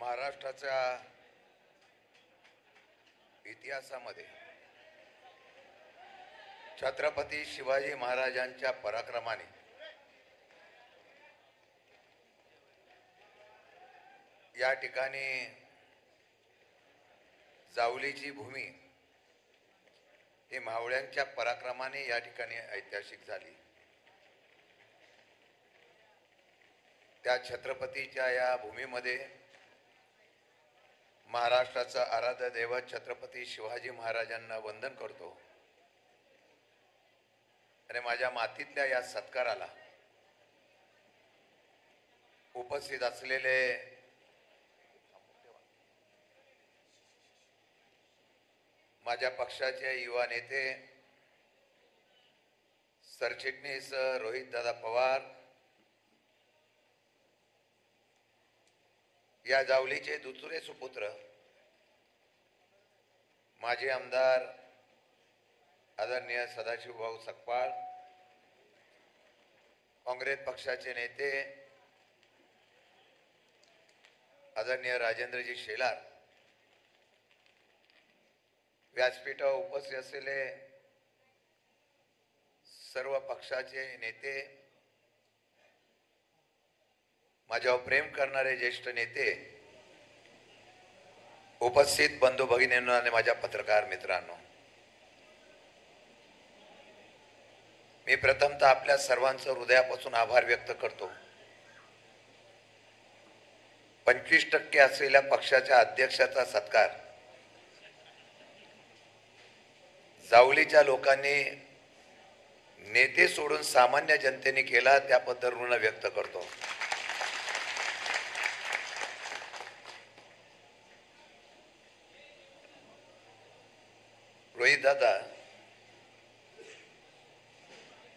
महाराष्ट्राच्या इतिहासामध्ये छत्रपती शिवाजी महाराजांच्या पराक्रमाने या ठिकाणी जावलीची भूमी ही मावळ्यांच्या पराक्रमाने या ठिकाणी ऐतिहासिक झाली। त्या छत्रपतीच्या या भूमीमध्ये महाराष्ट्राचा आराध्य दैवत छत्रपती शिवाजी महाराजांना वंदन करतो आणि माझ्या मातीतल्या या सत्काराला उपस्थित असलेले माझ्या पक्षाचे युवा नेते सरचिटणीस रोहित दादा पवार, या जावलीचे दुसरे सुपुत्र माजी आमदार आदरणीय सदाशिवभाऊ सकपाळ, काँग्रेस पक्षाचे नेते आदरणीय राजेंद्रजी शेलार, व्यासपीठावर उपस्थित असलेले सर्व पक्षाचे नेते, माझ्यावर प्रेम करणारे ज्येष्ठ नेते, उपस्थित बंधू भगिनींनो आणि माझ्या पत्रकार मित्रांनो, मी प्रथमतः आपल्या सर्वांचं हृदयापासून आभार व्यक्त करतो। 25% असलेल्या पक्षाच्या अध्यक्षाचा सत्कार जावलीच्या लोकांनी नेते सोडून सामान्य जनतेने केला, त्याबद्दल ऋण व्यक्त करतो। रोहित दादा,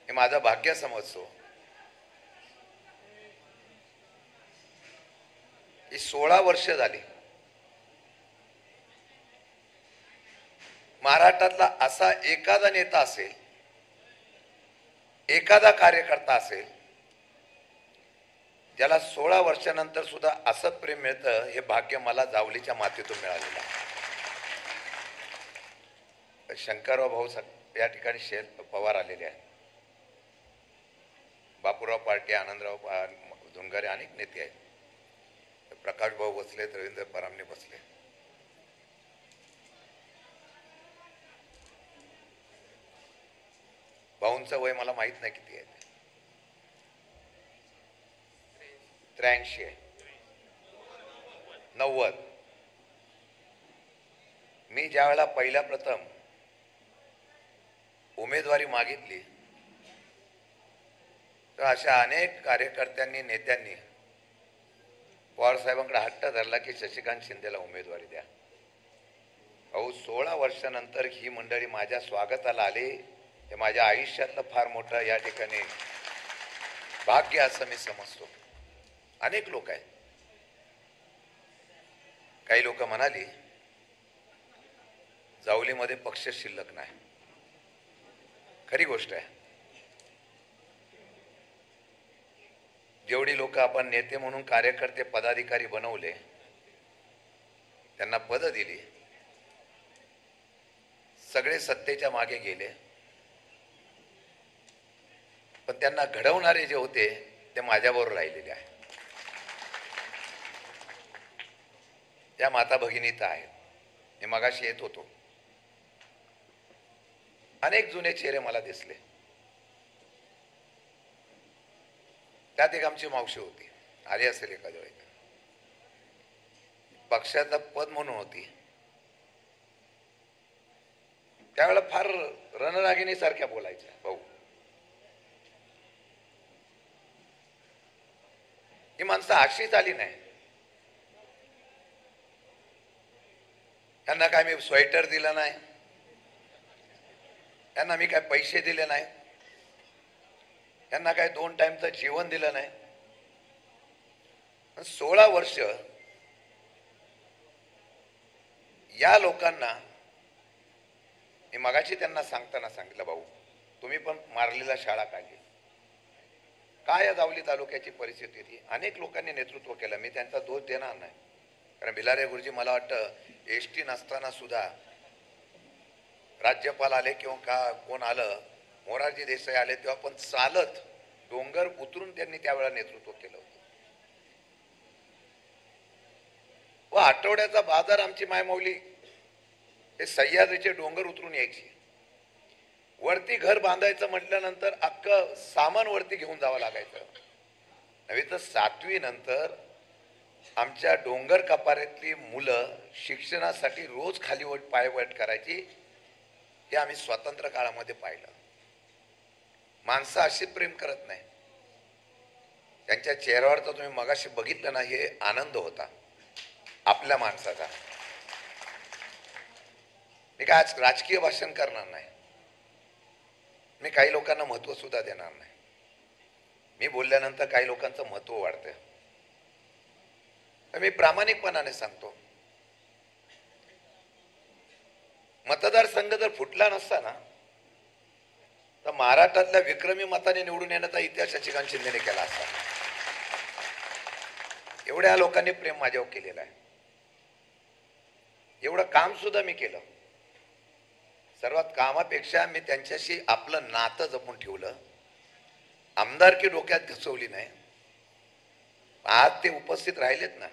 हे माझं भाग्य समजतो। ही 16 वर्ष झाली महाराष्ट्रातला असा एखादा नेता असेल, एखादा कार्यकर्ता असेल ज्याला 16 वर्षानंतर सुद्धा असं प्रेम मिळतं, हे भाग्य मला जावलीच्या मातीतून मिळालेलं आहे। शंकरराव भाऊ या ठिकाणी पवार आलेले आहेत, बापूराव पार्टी, आनंदराव धुंगारे, अनेक नेते आहेत, प्रकाश भाऊ बसले, रवींद्र परामने बसले। भाऊंचं वय मला माहित नाही किती आहे, 83 आहे, 90। मी ज्या वेळेला पहिल्या प्रथम उमेदवारी मागितली तर अशा अनेक कार्यकर्त्यांनी, नेत्यांनी पवार साहेबांकडे हट्ट धरला की शशिकांत शिंदेला उमेदवारी द्या। अहो, 16 वर्षानंतर ही मंडळी माझ्या स्वागताला आली, हे माझ्या आयुष्यातलं फार मोठं या ठिकाणी भाग्य असं मी समजतो। अनेक लोक आहेत, काही लोक म्हणाली जावलीमध्ये पक्ष शिल्लक नाही, खरी गोष्ट आहे। जेवढी लोक आपण नेते म्हणून, कार्यकर्ते, पदाधिकारी बनवले, त्यांना पद दिली, सगळे सत्तेच्या मागे गेले, पण त्यांना घडवणारे जे होते ते माझ्याबरोबर राहिलेले आहे। त्या माता भगिनी तर आहेत, मी मगाशी येत होतो, अनेक जुने चेहरे मला दिसले। त्यात एक आमची मावशी होती, आली असेल एखाद्या वेळेला, पक्षाचं पद म्हणून होती, त्यावेळेला फार रणरागिणी सारख्या बोलायच्या। भाऊ, ही माणसं अशीच आली नाही, त्यांना काय मी स्वेटर दिला नाही, त्यांना मी काय पैसे दिले नाही, त्यांना काय 2 टाइमचं जेवण दिलं नाही। 16 वर्ष या लोकांना मी मगाशी त्यांना सांगताना सांगितलं, भाऊ तुम्ही पण मारलेला शाळा काढली, काय या जावली तालुक्याची परिस्थिती होती। अनेक लोकांनी नेतृत्व केलं, मी त्यांचा दोष देणार नाही, कारण बिलारे गुरुजी मला वाटतं एस टी नसताना सुद्धा राज्यपाल आले किंवा कोण आलं, मोरारजी देसाई आले, तेव्हा पण चालत डोंगर उतरून त्यांनी त्यावेळेला नेतृत्व केलं होतं. व आठवड्याचा बाजार आमची मायमौली हे सह्याद्रीचे डोंगर उतरून यायची. वरती घर बांधायचं म्हटल्यानंतर अख्खं सामान वरती घेऊन जावं लागायचं. नव्हे तर 7वी नंतर आमच्या डोंगर कपाऱ्यातली मुलं शिक्षणासाठी रोज खाली पायवाट करायची. हे आम्ही स्वातंत्र्य काळामध्ये पाहिलं. माणसं अशी प्रेम करत नाही. त्यांच्या चेहऱ्यावर तर तुम्ही मगाशी बघितलं ना, हे आनंद होता आपल्या माणसाचा. मी काय आज राजकीय भाषण करणार नाही. मी काही लोकांना महत्व सुद्धा देणार नाही. मी बोलल्यानंतर काही लोकांचं महत्व वाढतं. मी प्रामाणिकपणाने सांगतो, मतदारसंघ जर फुटला नसता ना, तर महाराष्ट्रातल्या विक्रमी मताने निवडून येण्याचा इतिहास शशिकांत शिंदेने केला असता. एवढ्या लोकांनी प्रेम माझ्यावर केलेलं आहे. एवढं काम सुद्धा मी केलं. सर्वात कामापेक्षा मी त्यांच्याशी आपलं नातं जपून ठेवलं. आमदारकी डोक्यात घसवली नाही. आज ते उपस्थित राहिलेत ना.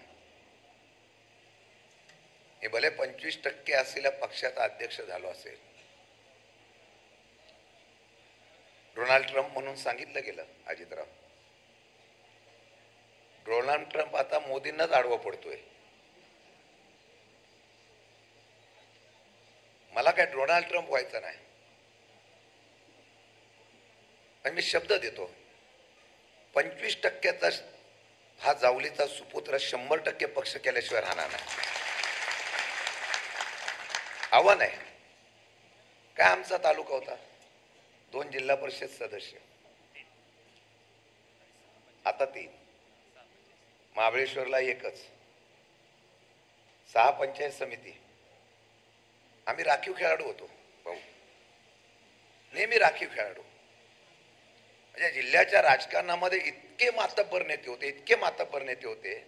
हे भले 25% असलेल्या पक्षाचा अध्यक्ष झालो असेल, डोनाल्ड ट्रम्प म्हणून सांगितलं गेलं अजितराव. डोनाल्ड ट्रम्प आता मोदींनाच आडवा पडतोय. मला काय डोनाल्ड ट्रम्प व्हायचं नाही. आणि मी शब्द देतो, 25%चा हा जावलीचा सुपुत्र 100% पक्ष केल्याशिवाय राहणार नाही. आव्हान आहे. काय आमचा तालुका होता, 2 जिल्हा परिषद सदस्य, आता 3. महाबळेश्वरला 1च, 6 पंचायत समिती. आम्ही राखीव खेळाडू होतो भाऊ, नेहमी राखीव खेळाडू. म्हणजे जिल्ह्याच्या राजकारणामध्ये इतके मातब्बर नेते होते, इतके मातब्बर नेते होते.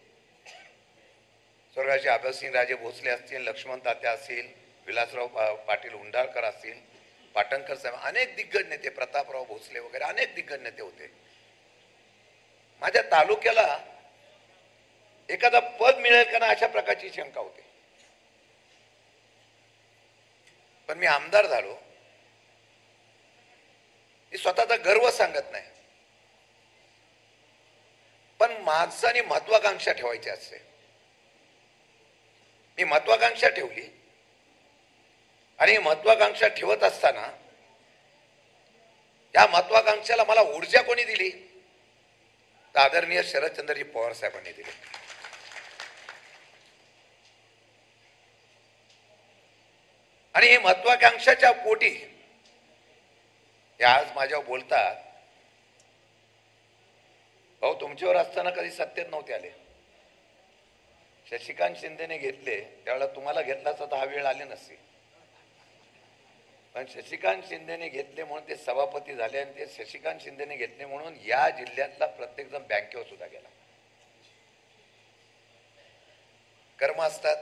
स्वर्गाचे अभयसिंग राजे भोसले असतील, लक्ष्मण तात्या असतील, विलासराव पाटील हुंडाळकर असतील, पाटणकर साहेब, अनेक दिग्गज नेते, प्रतापराव भोसले वगैरे अनेक दिग्गज नेते होते. माझ्या तालुक्याला एखादा पद मिळेल का ना अशा प्रकारची शंका होती. पण मी आमदार झालो. मी स्वतःचा गर्व सांगत नाही, पण माणसाने महत्वाकांक्षा ठेवायची असते. मी महत्वाकांक्षा ठेवली आणि महत्वाकांक्षा ठेवत असताना या महत्वाकांक्षाला मला ऊर्जा कोणी दिली, तर आदरणीय शरदचंद्रजी पवार साहेबांनी दिली. आणि हे महत्वाकांक्षाच्या पोटी आज माझ्यावर बोलतात, भाऊ तुमच्यावर असताना कधी सत्तेत नव्हते आले. शशिकांत शिंदेने घेतले त्यावेळेला तुम्हाला घेतला असता तर हा वेळ आले नसते. पण शशिकांत शिंदेने घेतले म्हणून ते सभापती झाले, आणि ते शशिकांत शिंदेने घेतले म्हणून या जिल्ह्यातला प्रत्येक जण बँकेवर सुद्धा गेला. कर्म असतात.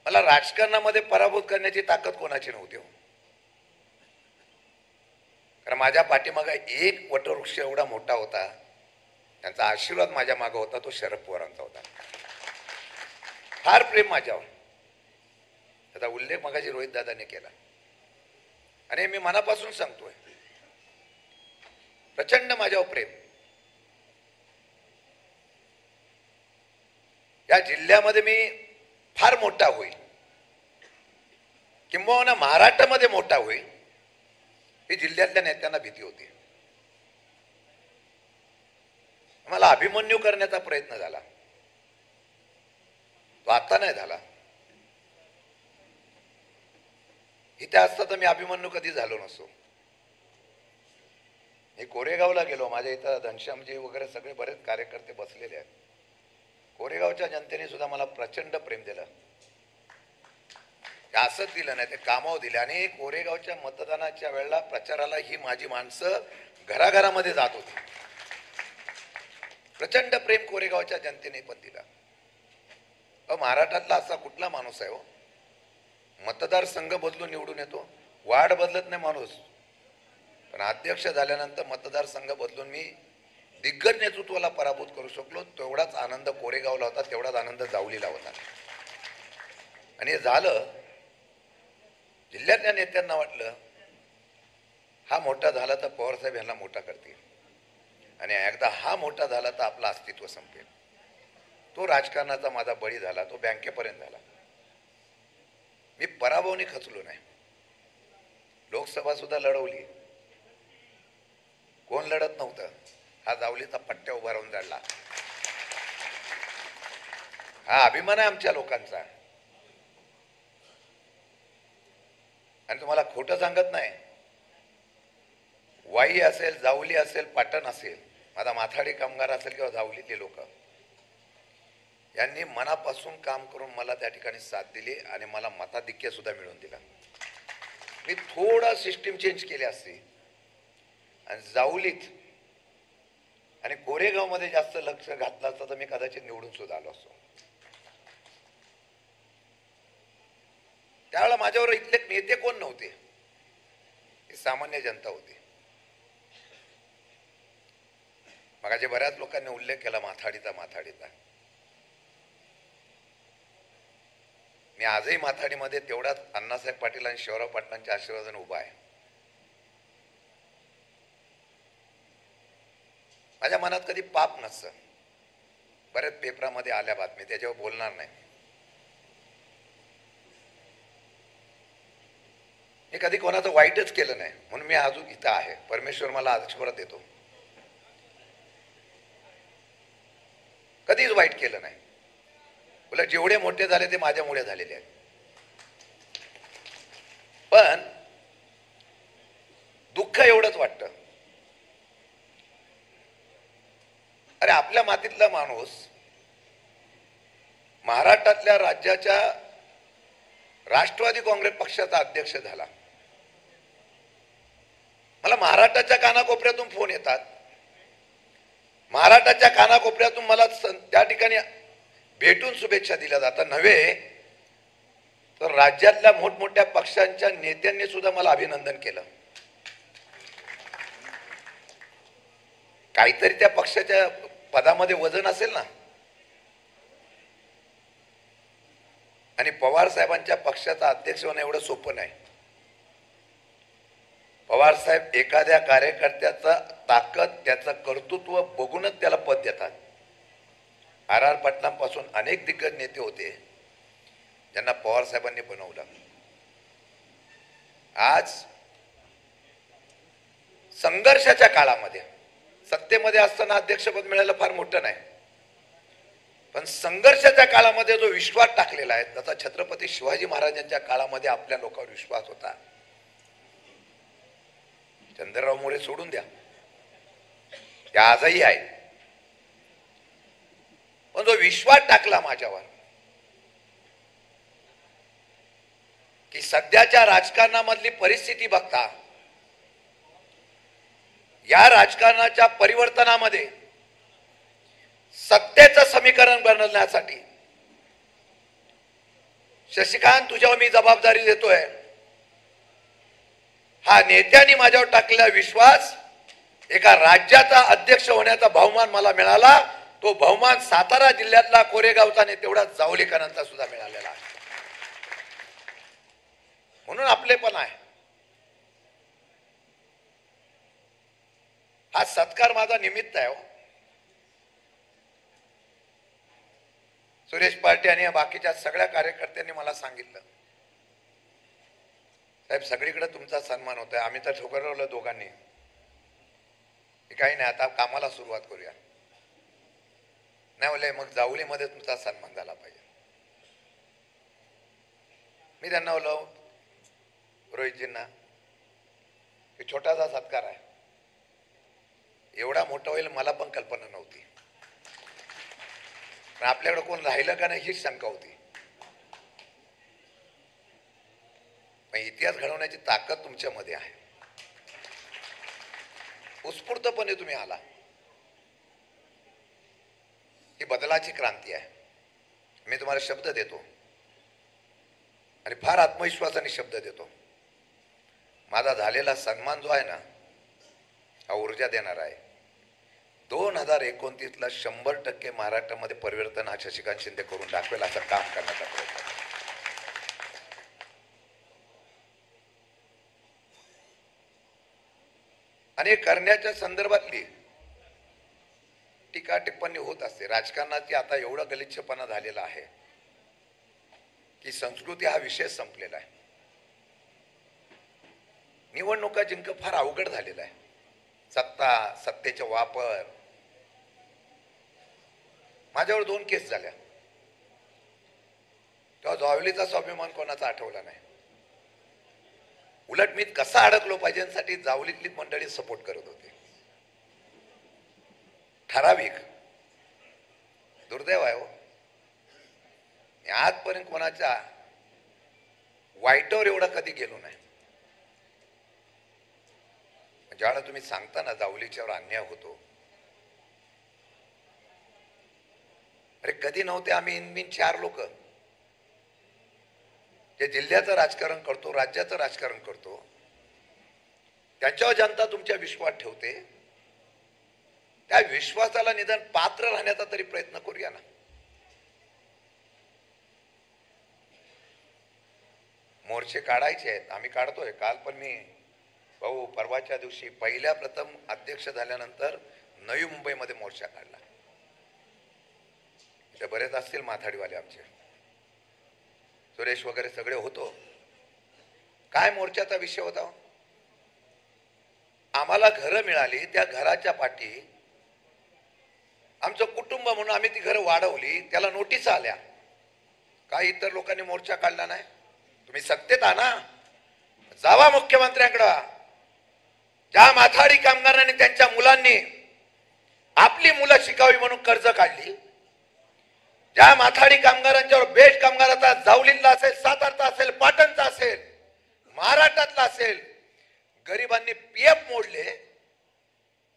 मला राजकारणामध्ये पराभूत करण्याची ताकद कोणाची नव्हती. कारण माझ्या पाठीमागे एक वटवृक्ष एवढा मोठा होता, त्यांचा आशीर्वाद माझ्या मागे होता, तो शरद पवारांचा होता. फार प्रेम माझ्यावर. त्याचा उल्लेख मगाशी रोहित दादाने केला, आणि मी मनापासून सांगतोय, प्रचंड माझ्यावर प्रेम. या जिल्ह्यामध्ये मी फार मोठा होईल, किंबहुना महाराष्ट्रामध्ये मोठा होईल, ही जिल्ह्यातल्या नेत्यांना भीती होती. मला अभिमन्यू करण्याचा प्रयत्न झाला, तो आता नाही झाला. इथे असता तर मी अभिमन्यू कधी झालो नसतो. मी कोरेगावला गेलो, माझ्या इथं घनश्यामजी वगैरे सगळे बरेच कार्यकर्ते बसलेले आहेत. कोरेगावच्या जनतेने सुद्धा मला प्रचंड प्रेम दिलं. असंच दिलं नाही, ते कामावर दिले. आणि कोरेगावच्या मतदानाच्या वेळेला प्रचाराला ही माझी माणसं घराघरामध्ये जात होती. प्रचंड प्रेम कोरेगावच्या जनतेने पण दिला. महाराष्ट्रातला असा कुठला माणूस आहे हो, मतदारसंघ बदलून निवडून येतो, वार्ड बदलत नाही माणूस, पण अध्यक्ष झाल्यानंतर मतदारसंघ बदलून मी दिग्गज नेतृत्वाला पराभूत करू शकलो. तेवढाच आनंद कोरेगावला होता, तेवढाच आनंद जावलीला होता. आणि हे झालं. जिल्ह्यातल्या नेत्यांना वाटलं हा मोठा झाला तर पवारसाहेब यांना मोठा करतील, आणि एकदा हा मोठा झाला तर आपलं अस्तित्व संपेल. तो राजकारणाचा माझा बळी झाला, तो बँकेपर्यंत झाला. मी पराभवाने खचलो नाही. लोकसभा सुद्धा लढवली, कोण लढत नव्हतं, हा जावलीचा पट्ट्या उभा राहून जाडला. हा अभिमान आहे आमच्या लोकांचा. आणि तुम्हाला खोटं सांगत नाही, वाई असेल, जावली असेल, पाटण असेल, माझा माथाडी कामगार असेल किंवा जावलीतले लोक, यांनी मनापासून काम करून मला त्या ठिकाणी साथ दिली आणि मला मताधिक्य सुद्धा मिळवून दिला. मी थोडा सिस्टीम चेंज केली असती आणि जावलीत आणि कोरेगाव मध्ये जास्त लक्ष घातलं असतं तर मी कदाचित निवडून सुद्धा आलो असतो. त्यावेळेला माझ्यावर इथले नेते कोण नव्हते, ही सामान्य जनता होती. मगाचे बऱ्याच लोकांनी उल्लेख केला माथाडीचा. मी आजही माथाडीमध्ये तेवढाच अण्णासाहेब पाटील आणि शिवराव पाटलांच्या आशीर्वादाने उभा आहे. माझ्या मनात कधी पाप नसतं. बऱ्याच पेपरामध्ये आल्या बातमी, त्याच्यावर बोलणार नाही. मी कधी कोणाचं वाईटच केलं नाही, म्हणून मी अजून इथं आहे. परमेश्वर मला आशीर्वाद देतो. कधीच वाईट केलं नाही. उलट जेवढे मोठे झाले ते माझ्यामुळे झालेले आहेत. पण दुःख एवढंच वाटतं, अरे आपल्या मातीतला माणूस महाराष्ट्रातल्या राज्याच्या राष्ट्रवादी काँग्रेस पक्षाचा अध्यक्ष झाला. मला महाराष्ट्राच्या कानाकोपऱ्यातून फोन येतात, महाराष्ट्राच्या कानाकोपऱ्यातून मला त्या ठिकाणी भेटून शुभेच्छा दिल्या जातात. नव्हे तर राज्यातल्या मोठमोठ्या पक्षांच्या नेत्यांनी सुद्धा मला अभिनंदन केलं. काहीतरी त्या पक्षाच्या पदामध्ये वजन असेल ना. आणि पवार साहेबांच्या पक्षाचा अध्यक्ष होणं एवढं सोपं नाही. पवार साहेब एखाद्या कार्यकर्त्याचा ताकद, त्याचं कर्तृत्व बघूनच त्याला पद देतात. आर पाटलांपासून अनेक दिग्गज नेते होते ज्यांना पवार साहेबांनी बनवलं. आज संघर्षाच्या काळामध्ये, सत्तेमध्ये असताना अध्यक्षपद मिळालं फार मोठं नाही, पण संघर्षाच्या काळामध्ये जो विश्वास टाकलेला आहे, त्याचा छत्रपती शिवाजी महाराजांच्या काळामध्ये आपल्या लोकांवर विश्वास होता. चंद्रराव मोरे सोडून द्या, त्या आजही आहे. पण जो विश्वास टाकला माझ्यावर की सध्याच्या राजकारणामधली परिस्थिती बघता, या राजकारणाच्या परिवर्तनामध्ये सत्तेचं समीकरण बनवण्यासाठी शशिकांत तुझ्यावर मी जबाबदारी देतोय. हा नेत्यांनी माझ्यावर टाकलेला विश्वास, एका राज्याचा अध्यक्ष होण्याचा बहुमान मला मिळाला. तो बहुमान सातारा जिल्ह्यातला कोरेगावचा आणि तेवढा जावलीकरांचा सुद्धा मिळालेला आहे. म्हणून आपले पण आहे. हा सत्कार माझा निमित्त आहे. सुरेश पार्टी आणि बाकीच्या सगळ्या कार्यकर्त्यांनी मला सांगितलं, साहेब सगळीकडे तुमचा सन्मान होतोय. आम्ही तर ठोकरवलं दोघांनी, काही नाही, आता कामाला सुरुवात करूया. नाही बोलले, मग जावलीमध्ये तुमचा सन्मान झाला पाहिजे. मी त्यांना बोललो, रोहितजींना, की छोटासा सत्कार आहे, एवढा मोठा होईल मला पण कल्पना नव्हती. पण आपल्याकडे कोण राहिलं का नाही हीच शंका होती. पण इतिहास घडवण्याची ताकद तुमच्यामध्ये आहे. उत्स्फूर्तपणे तुम्ही आला. ही बदलाची क्रांती आहे. मी तुम्हाला शब्द देतो आणि फार आत्मविश्वासाने शब्द देतो. माझा झालेला सन्मान जो आहे ना, हा ऊर्जा देणार आहे. 2029ला 100% महाराष्ट्रामध्ये परिवर्तन हा शशिकांत शिंदे करून दाखवेल, असं काम करण्याचा प्रयत्न. आणि करण्याच्या संदर्भातली टीका टिप्पणी होत असते. राजकारणाची आता एवढा गलिच्छपणा झालेला आहे की संस्कृती हा विषय संपलेला आहे. निवडणुका जिंकणं फार अवघड झालेलं आहे. सत्ता, सत्तेचा वापर. माझ्यावर 2 केस झाल्या तेव्हा जावलीचा स्वाभिमान कोणाचा आठवला नाही. उलट मी कसा अडकलो पाहिजे यासाठी जावलीतली मंडळी सपोर्ट करत होते. ठराविक दुर्दैव आहे हो, आजपर्यंत कोणाच्या वाईटावर एवढा कधी गेलो नाही. ज्यावेळेला तुम्ही सांगता ना जावलीच्यावर अन्याय होतो, अरे कधी नव्हते आम्ही इनबिन 4 लोक जे जिल्ह्याचं राजकारण करतो, राज्याचं राजकारण करतो, त्याच्यावर जनता तुमच्या विश्वास ठेवते. त्या विश्वासाला निदान पात्र राहण्याचा तरी प्रयत्न करूया ना. मोर्चे काढायचे आहेत, आम्ही काढतोय. काल पण मी भाऊ परवाच्या दिवशी पहिल्या प्रथम अध्यक्ष झाल्यानंतर नवी मुंबईमध्ये मोर्चा काढला. ते बरेच असतील माथाडीवाले आमचे, सुरेश वगैरे सगळे होतो. काय मोर्चाचा विषय होता? आम्हाला घरं मिळाली, त्या घराच्या पाठी आमचं कुटुंब म्हणून आम्ही ती घरं वाढवली, त्याला नोटीस आल्या. काही इतर लोकांनी मोर्चा काढला नाही. तुम्ही सत्तेत आहात ना, जावा मुख्यमंत्र्यांकडे. ज्या माथाडी कामगारांनी त्यांच्या मुलांनी आपली मुलं शिकावी म्हणून कर्ज काढली, ज्या माथाडी कामगारांच्यावर बेस्ट कामगाराचा जावलीतला असेल, सातारचा असेल, पाटणचा असेल, महाराष्ट्रातला असेल, गरिबांनी पीएफ मोडले,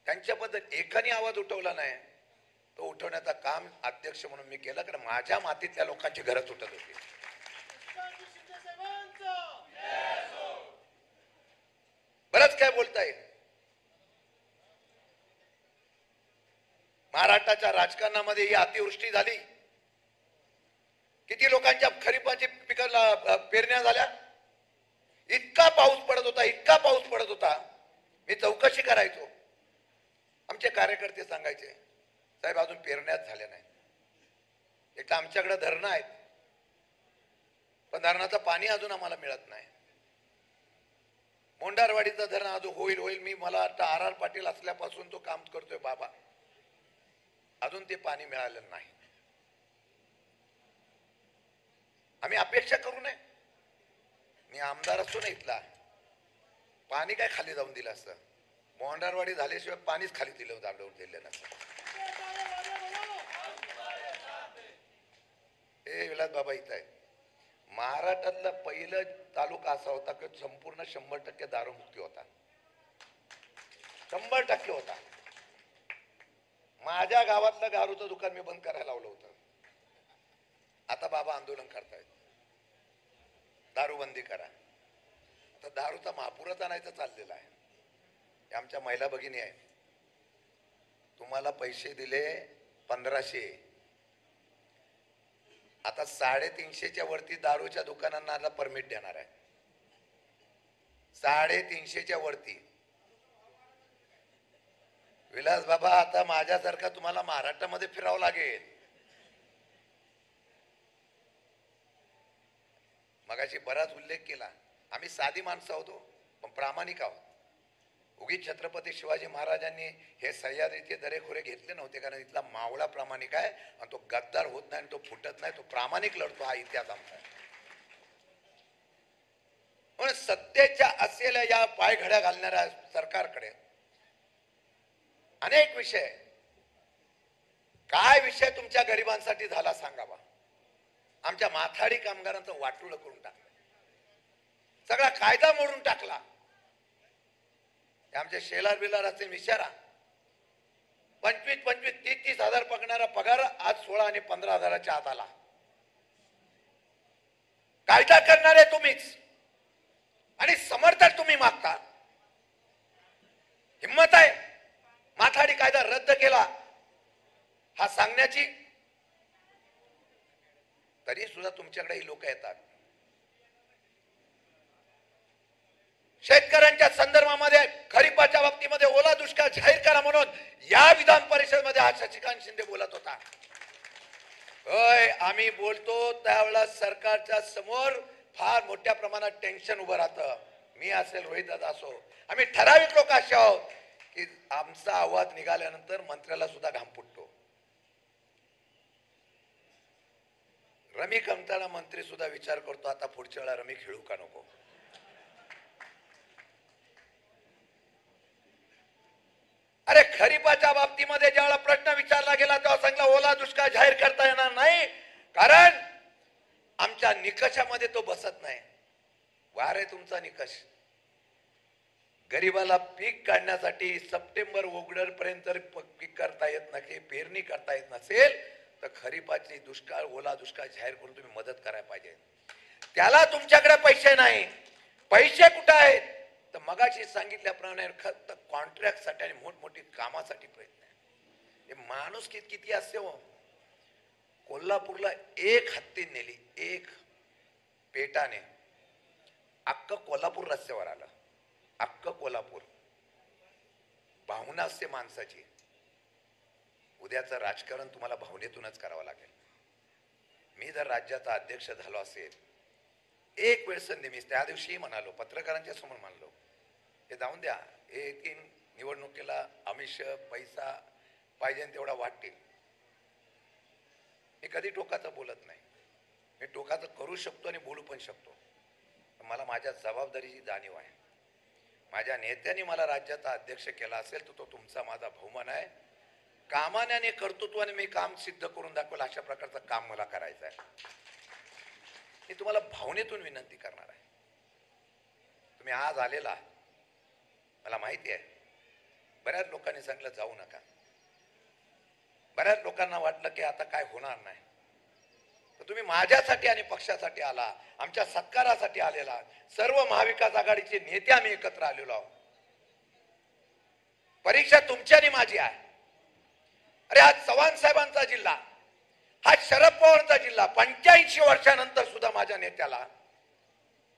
त्यांच्याबद्दल एकाने आवाज उठवला नाही. तो उठवण्याचा काम अध्यक्ष म्हणून मी केलं, कारण माझ्या मातीतल्या लोकांची घरं सुटत होती. बरंच काय बोलता येईल. महाराष्ट्राच्या राजकारणामध्ये ही अतिवृष्टी झाली. किती लोकांच्या खरीपाची पिकाला पेरण्या झाल्या. इतका पाऊस पडत होता, इतका पाऊस पडत होता. मी चौकशी करायचो. आमचे कार्यकर्ते सांगायचे, साहेब अजून पेरण्याच झाल्या नाही. एक तर आमच्याकडे धरणं आहेत, पण धरणाचं पाणी अजून आम्हाला मिळत नाही. मोंडारवाडीचं धरण अजून होईल. मला आता आर पाटील असल्यापासून तो काम करतोय बाबा, अजून ते पाणी मिळालं नाही. आम्ही अपेक्षा करू नये. मी आमदार असतो ना इथला, पाणी काय खाली जाऊन दिलं असतं? मोंडारवाडी झाल्याशिवाय पाणीच खाली दिलं नसतं. हे विलास बाबा इथं आहे. महाराष्ट्रातला पहिलं तालुका असा होता की संपूर्ण 100% दारूमुक्ती होता. 100% होता. माझ्या गावातलं दारूचं दुकान मी बंद करायला लावलं होतं. आता बाबा आंदोलन करतायत, दारूबंदी करा. आता दारूचा महापुरच आणायचं चाललेला आहे. आमच्या महिला भगिनी आहेत, तुम्हाला पैसे दिले 1500, आता 350च्या वरती दारूच्या दुकानांना परमिट देणार आहे. 350च्या वरती. विलास बाबा, आता माझ्यासारखा तुम्हाला महाराष्ट्रामध्ये फिरावं लागेल. मगाशी बराच उल्लेख केला. आम्ही साधी माणसं होतो, पण प्रामाणिक आहोत. उगीच छत्रपती शिवाजी महाराजांनी हे सह्याद्रीचे दरेखोरे घेतले नव्हते, कारण इथला मावळा प्रामाणिक आहे आणि तो गद्दार होत नाही, तो फुटत नाही, तो प्रामाणिक लढतो. हा इतिहास आमचा आहे. पण सत्तेच्या असलेल्या या पायघड्या घालणाऱ्या सरकारकडे अनेक विषय. काय विषय तुमच्या गरिबांसाठी झाला सांगावा? आमच्या माथाडी कामगारांचं वाटोळं करून टाकलं, सगळा कायदा मोडून टाकला. आमचे शेलार बिलार असतील विचारा, 25-25, 30-30 हजार पकडणारा पगार आज 16 आणि 15 हजाराच्या आत आला. कायदा करणारे तुम्हीच आणि समर्थन तुम्ही मागता. हिम्मत आहे माथाडी कायदा रद्द केला हा सांगण्याची, तरी सुद्धा तुमच्याकडे ही लोक येतात. शेतकऱ्यांच्या संदर्भामध्ये खरीपाच्या बाबतीमध्ये ओला दुष्काळ जाहीर करा म्हणून या विधान परिषदेमध्ये आज शशिकांत शिंदे बोलत होता. होय, आम्ही बोलतो त्यावेळेला सरकारच्या समोर फार मोठ्या प्रमाणात टेन्शन उभं राहतं. मी असेल, रोहित दादा असो, आम्ही ठराविक लोक असे आहोत की आमचा आवाज निघाल्यानंतर मंत्र्याला सुद्धा घाम फुटतो. रमी कमताना मंत्री सुद्धा विचार करतो आता पुढच्या वेळा रमी खेळू का नको. अरे खरीपाच्या बाबतीमध्ये ज्यावेळेला प्रश्न विचारला गेला तेव्हा सांगला ओला दुष्काळ जाहीर करता येणार नाही कारण आमच्या निकषामध्ये तो बसत नाही. वार आहे तुमचा निकष. गरीबाला पीक काढण्यासाठी सप्टेंबर उघडर पर्यंत पीक करता येत नाही, पेरणी करता येत नसेल तर खरीपाची दुष्काळ ओला दुष्काळ जाहीर करून तुम्ही मदत करायला पाहिजे. त्याला तुमच्याकडे पैसे नाही. पैसे कुठे आहेत तर मगाशी सांगितल्याप्रमाणे फक्त कॉन्ट्रॅक्टसाठी आणि मोठमोठी कामासाठी प्रयत्न आहे. हे माणूस किती असते हो. कोल्हापूरला एक हत्ती नेली, एक पेटाने अख्खं कोल्हापूर रस्त्यावर आलं. अख्खं कोल्हापूर. भावना असते माणसाची. उद्याचं राजकारण तुम्हाला भावनेतूनच करावं लागेल. मी जर राज्याचा अध्यक्ष झालो असेल, एक वेळ संधी मी त्या दिवशी म्हणालो, पत्रकारांच्या समोर मानलो, हे जाऊन द्या, हे निवडणुकीला आमिष पैसा पाहिजे तेवढा वाटतील. मी कधी टोकाचं बोलत नाही. मी टोकाचं करू शकतो आणि बोलू पण शकतो. मला माझ्या जबाबदारीची जाणीव आहे. माझ्या नेत्यांनी मला राज्याचा अध्यक्ष केला असेल तर तो तुमचा माझा बहुमान आहे. कामाने आणि कर्तृत्वाने मी काम सिद्ध करून दाखवलं अशा प्रकारचं काम मला करायचं आहे. मी तुम्हाला भावनेतून विनंती करणार आहे. तुम्ही आज आलेला मला माहिती आहे. बऱ्याच लोकांनी सांगितलं जाऊ नका. बऱ्याच लोकांना वाटलं की आता काय होणार नाही. तर तुम्ही माझ्यासाठी आणि पक्षासाठी आला, आमच्या सत्कारासाठी आलेला. सर्व महाविकास आघाडीचे नेते आम्ही एकत्र आलेलो आहोत. परीक्षा तुमची आणि माझी आहे. अरे आज चव्हाण साहेबांचा जिल्हा, हा शरद पवारांचा जिल्हा, 85 वर्षानंतर सुद्धा माझ्या नेत्याला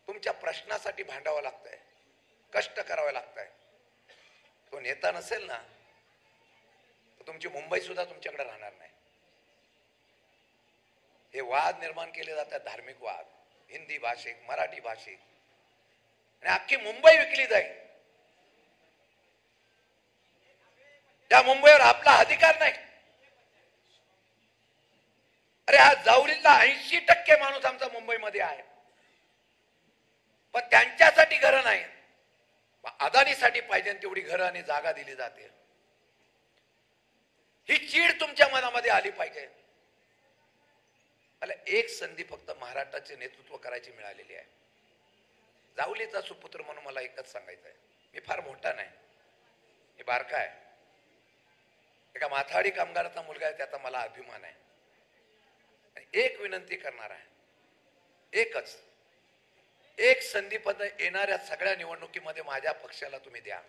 तुमच्या प्रश्नासाठी भांडावं लागतंय, कष्ट करावं लागतंय. तो नेता नसेल ना तर तुमची मुंबई सुद्धा तुमच्याकडे राहणार नाही. हे वाद निर्माण केले जातात, धार्मिक वाद, हिंदी भाषिक, मराठी भाषिक, आणि अख्खी मुंबई विकली जाईल. त्या मुंबईवर आपला अधिकार नाही. अरे हा जावळीला 80% माणूस आमचा मुंबईमध्ये आहे, पण त्यांच्यासाठी घरं नाही. अदानीसाठी पाहिजे तेवढी घरं आणि जागा दिली जाते. ही चीड तुमच्या मनामध्ये आली पाहिजे. मला एक संधी फक्त महाराष्ट्राचे नेतृत्व करायची मिळालेली आहे. जावलीचा सुपुत्र म्हणून मला एकच सांगायचं आहे, मी फार मोठा नाही, मी बारका आहे. एका माथाडी कामगाराचा मुलगा आहे, त्याचा मला अभिमान आहे. एक विनंती करणार आहे, एकच एक संधी पद येणाऱ्या सगळ्या निवडणुकीमध्ये माझ्या पक्षाला तुम्ही द्या.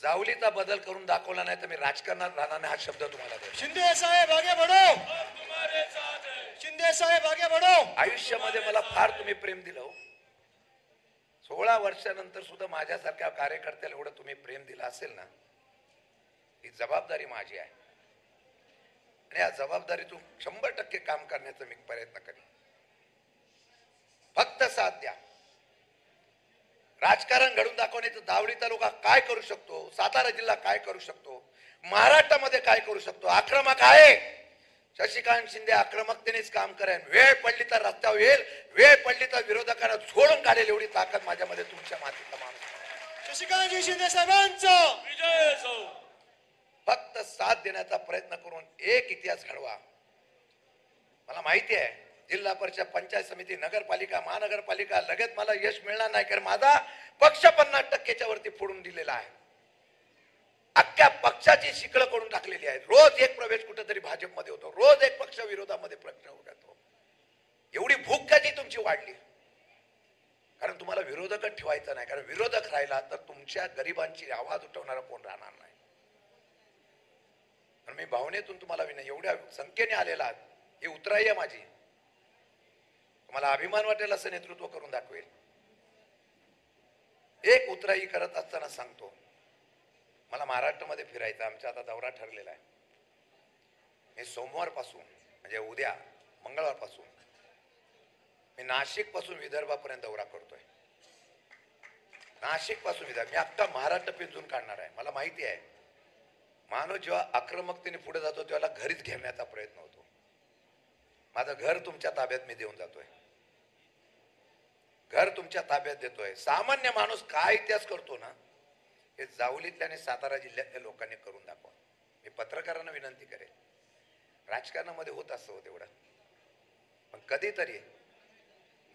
जावलीचा बदल करून दाखवला नाही तर मी राजकारणात राहणार नाही, हा शब्द तुम्हाला देतो. शिंदे साहेब आगे बढ़ो. शिंदे साहेब आगे बढ़ो. आयुष्यामध्ये मला फार तुम्ही प्रेम दिलं. 16 वर्षानंतर सुद्धा माझ्यासारख्या कार्यकर्त्याला एवढं तुम्ही प्रेम दिलं असेल ना, ही जबाबदारी माझी आहे. आणि या जबाबदारीतून 100% काम करण्याचा मी प्रयत्न करेन. फक्त साथ द्या. राजकारण घडून दाखवण्याचं दावडी तालुका काय करू शकतो, सातारा जिल्हा काय करू शकतो, महाराष्ट्रामध्ये काय करू शकतो. आक्रमक आहे शशिकांत शिंदे, आक्रमकतेनेच काम करेन. वेळ पडली तर रस्त्यावर येईल, वेळ पडली तर विरोधकांना झोडून काढेल एवढी ताकद माझ्यामध्ये तुमच्या मातीचा माणूस. शशिकांतजी शिंदे साहेबांचा विजय असो. फक्त साथ देण्याचा प्रयत्न करून एक इतिहास घडवा. मला माहिती आहे जिल्हा परिषद, पंचायत समिती, नगरपालिका, महानगरपालिका लगेच मला यश मिळणार नाही, कारण माझा पक्ष 50%च्या वरती फोडून दिलेला आहे. अख्ख्या अख्ख्या पक्षाची शिकलं करून टाकलेली आहे. रोज एक प्रवेश कुठेतरी भाजपमध्ये होतो, रोज एक पक्ष विरोधामध्ये प्रश्न उठतो. एवढी भूक कधी तुमची वाढली? कारण तुम्हाला विरोधकच ठेवायचं नाही. कारण विरोधक राहिला तर तुमच्या गरिबांची आवाज उठवणारा कोण राहणार नाही. पण मी भावनेतून तुम्हाला एवढ्या संख्येने आलेला आहात, ही उतराई आहे माझी. तुम्हाला अभिमान वाटेल असं नेतृत्व करून दाखवेल. एक उतराई करत असताना सांगतो, मला महाराष्ट्रामध्ये फिरायचं. आमचा आता दौरा ठरलेला आहे. मी सोमवारपासून म्हणजे उद्या मंगळवारपासून मी नाशिक पासून विदर्भापर्यंत दौरा करतोय. नाशिक पासून विदर्भ, मी अख्खा महाराष्ट्र पिंजून काढणार आहे. मला माहिती आहे माणूस जेव्हा आक्रमकतेने पुढे जातो तेव्हा घरीच घेण्याचा प्रयत्न होतो. माझं घर तुमच्या ताब्यात मी देऊन जातोय, घर तुमच्या ताब्यात देतोय. सामान्य माणूस काय इतिहास करतो ना, हे जावलीतल्या आणि सातारा जिल्ह्यातल्या लोकांनी करून दाखवा. मी पत्रकारांना विनंती करेन, राजकारणामध्ये होत असं तेवढं, पण कधीतरी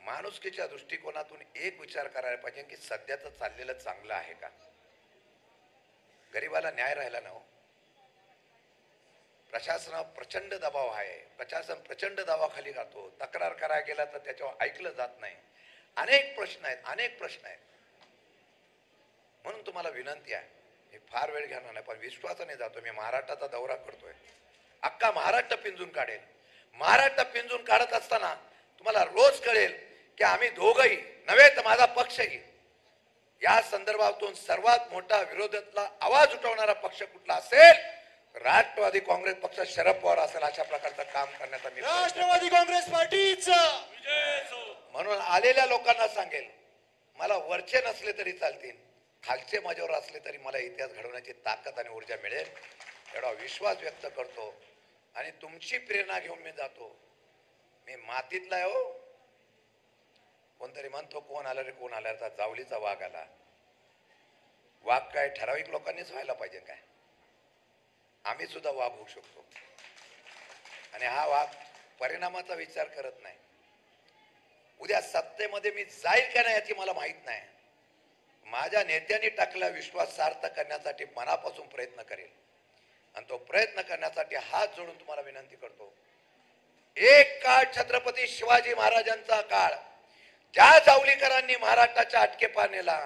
माणुसकीच्या दृष्टिकोनातून एक विचार करायला पाहिजे की सध्याचं चाललेलं चांगलं आहे का? गरीबाला न्याय राहिला ना हो. प्रशासनावर प्रचंड दबाव आहे, प्रशासन प्रचंड दबावाखाली जातो. तक्रार करायला गेला तर त्याच्यावर ऐकलं जात नाही. अनेक प्रश्न आहेत, अनेक प्रश्न आहेत. म्हणून तुम्हाला विनंती आहे, मी फार वेळ घेणार नाही पण विश्वासाने जातो. मी महाराष्ट्राचा दौरा करतोय, अख्खा महाराष्ट्र पिंजून काढेल. महाराष्ट्र पिंजून काढत असताना तुम्हाला रोज कळेल की आम्ही दोघंही नव्हे तर माझा पक्षही या संदर्भातून सर्वात मोठा विरोधातला आवाज उठवणारा पक्ष कुठला असेल, राष्ट्रवादी काँग्रेस पक्ष शरद पवार असेल. अशा प्रकारचं काम करण्याचा मी राष्ट्रवादी काँग्रेस पार्टीचा विजय असो. म्हणून आलेल्या लोकांना सांगेल, मला वरचे नसले तरी चालतील, खालचे माझ्यावर असले तरी मला इतिहास घडवण्याची ताकद आणि ऊर्जा मिळेल एवढा विश्वास व्यक्त करतो. आणि तुमची प्रेरणा घेऊन मी जातो. मी मातीतला आहे हो. कोणतरी म्हणतो कोण आला रे कोण आला, तर जावलीचा वाघ आला. वाघ काय ठराविक लोकांनीच व्हायला पाहिजे काय? आम्ही सुद्धा वाघ होऊ शकतो. आणि हा वाघ परिणामाचा विचार करत नाही. उद्या सत्तेमध्ये मी जाईल का नाही याची मला माहित नाही. माझ्या नेत्यांनी टाकलेला विश्वास सार्थ करण्यासाठी मनापासून प्रयत्न करेल. आणि तो प्रयत्न करण्यासाठी हात जोडून तुम्हाला विनंती करतो. एक काळ छत्रपती शिवाजी महाराजांचा काळ, ज्या जावलीकरांनी महाराष्ट्राच्या अटकेपार नेला,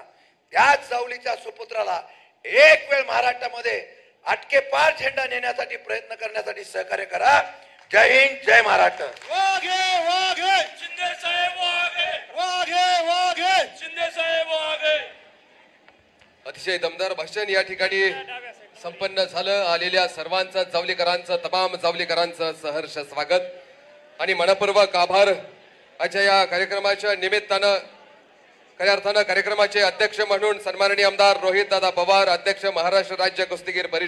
त्याच जावलीच्या सुपुत्राला एक वेळ महाराष्ट्रामध्ये अटकेपार झेंडा नेण्यासाठी प्रयत्न करण्यासाठी सहकार्य करा. जय हिंद, जय महाराष्ट्र. वाघे वाघे शिंदे साहेब वाघे, वाघे वाघे शिंदे साहेब वाघे. अतिशय दमदार भाषण या ठिकाणी संपन्न झालं. आलेल्या सर्वांचं, जावलीकरांचं, तमाम जावलीकरांचं सहर्ष स्वागत आणि मनपूर्वक आभार. आजच्या या कार्यक्रमाच्या निमित्तानं खऱ्या अर्थानं कार्यक्रमाचे अध्यक्ष म्हणून सन्माननीय आमदार रोहित दादा पवार, अध्यक्ष महाराष्ट्र राज्य कुस्तीगीर परिषद